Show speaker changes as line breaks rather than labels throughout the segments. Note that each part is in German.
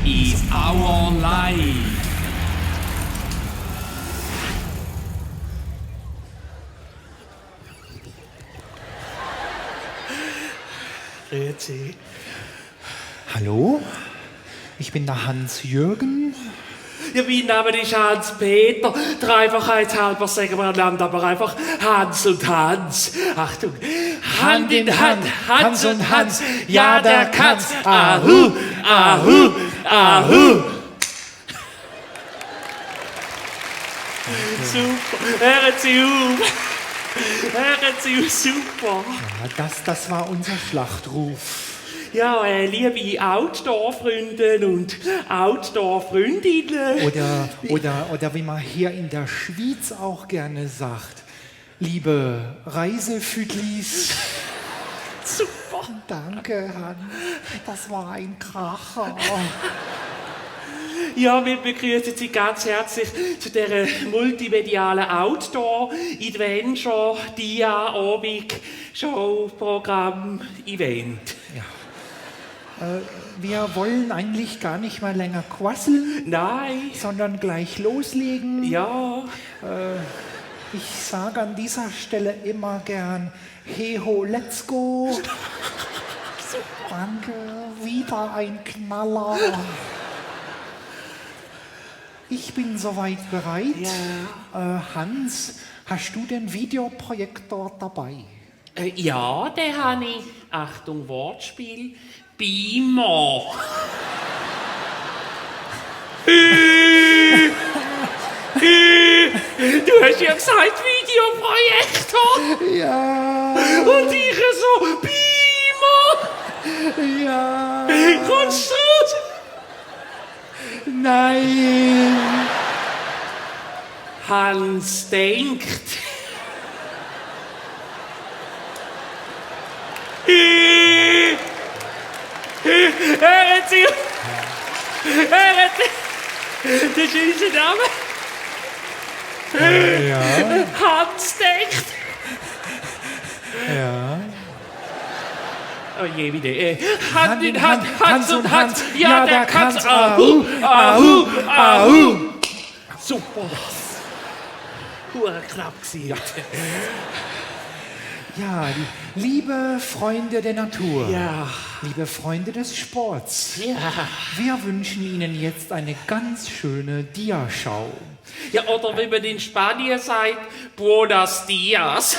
is our life.
Grüezi.
Hallo, ich bin der Hans-Jürgen.
Ja, mein Name ist Hans-Peter. Der Einfachheit halber sagen wir einander aber einfach Hans und Hans. Achtung. Hand in Hand, Hans und Hans. Ja, der kann's. Ahu, ahu, ahu. Super. Hören Sie auf. Hören Sie auf, super.
Ja, das war unser Schlachtruf.
Ja, liebe Outdoor-Freunde und Outdoor-Freundinnen.
Oder wie man hier in der Schweiz auch gerne sagt, liebe Reisefüdlis.
Super.
Danke, Hans. Das war ein Kracher.
Ja, wir begrüßen Sie ganz herzlich zu dieser multimedialen Outdoor-Adventure, Dia-Abend-Show-Programm-Event.
Ja. Wir wollen eigentlich gar nicht mal länger quasseln,
Nein.
sondern gleich loslegen.
Ja.
Ich sage an dieser Stelle immer gern, hey ho, let's go. Danke, wieder ein Knaller. Ich bin soweit bereit.
Ja.
Hans, hast du den Videoprojektor dabei?
Ja, den habe ich. Achtung, Wortspiel. Beamer. Du hast ja gesagt, Videoprojektor.
Ja.
Und ich so, Beamer.
Ja.
Kommst du?
Nein.
Hans denkt. Hören Sie! Hören Sie! Das ist unser Name.
Ja.
Hans denkt.
Ja.
Oh je, wieder. Hand in Hand, Hans und Hans. Ja,
Ja,
der
der
kann's.
kann's.
Ahu, ahu, ahu. Super. Hure knapp gewesen.
Ja, liebe Freunde der Natur,
Ja.
liebe Freunde des Sports,
Ja.
wir wünschen Ihnen jetzt eine ganz schöne Diaschau.
Ja, oder wie man in Spanien sagt, Buenos Dias.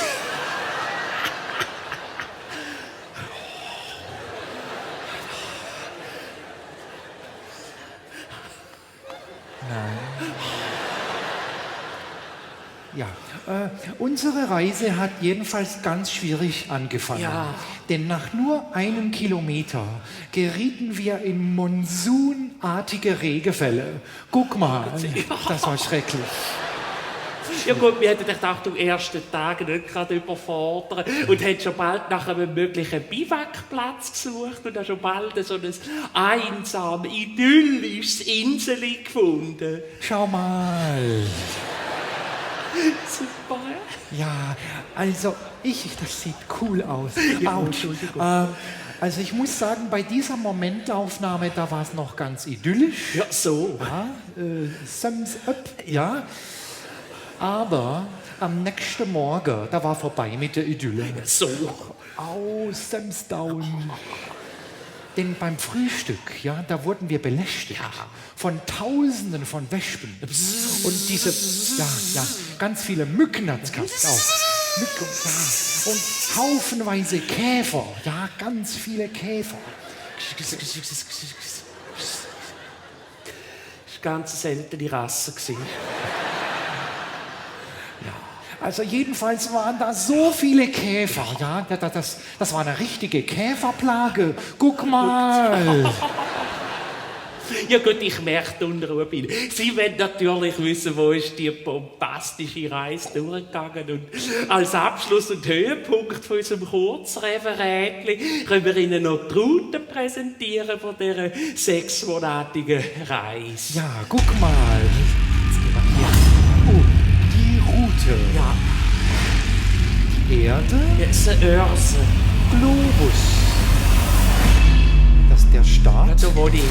Ja, unsere Reise hat jedenfalls ganz schwierig angefangen.
Ja.
Denn nach nur einem Kilometer gerieten wir in monsunartige Regenfälle. Guck mal, das war schrecklich.
Ja gut, wir hätten gedacht, am ersten Tag nicht gerade überfordern und hätten schon bald nach einem möglichen Biwakplatz gesucht und dann schon bald so ein einsam, idyllisches Inseli gefunden.
Schau mal.
Super.
Ja, also das sieht cool aus.
Ja,
Autsch.
Entschuldigung.
Also ich muss sagen, bei dieser Momentaufnahme, da war es noch ganz idyllisch.
Ja, so.
Ja, thumbs up, ja. Aber am nächsten Morgen, da war vorbei mit der Idylle.
So.
Au, thumbs down. Denn beim Frühstück, ja, da wurden wir belästigt von Tausenden von Wespen. Und diese, ja, ganz viele Mücken hat es gehabt auch. Mücken, ja. Und haufenweise Käfer, ja, ganz viele Käfer.
Das war eine ganz seltene Rasse.
Also jedenfalls waren da so viele Käfer, ja, das war eine richtige Käferplage. Guck mal.
Ja gut, ich merke Unruhe bin. Sie wollen natürlich wissen, wo ist die bombastische Reise durchgegangen. Und als Abschluss und Höhepunkt von unserem Kurzreferat können wir Ihnen noch die Route präsentieren von dieser 6-monatigen Reise.
Ja, guck mal. Jetzt gehen wir hier. Oh, die Route.
Ja,
Die Erde,
jetzt eine Örse.
Globus. Das der Start.
Da wo die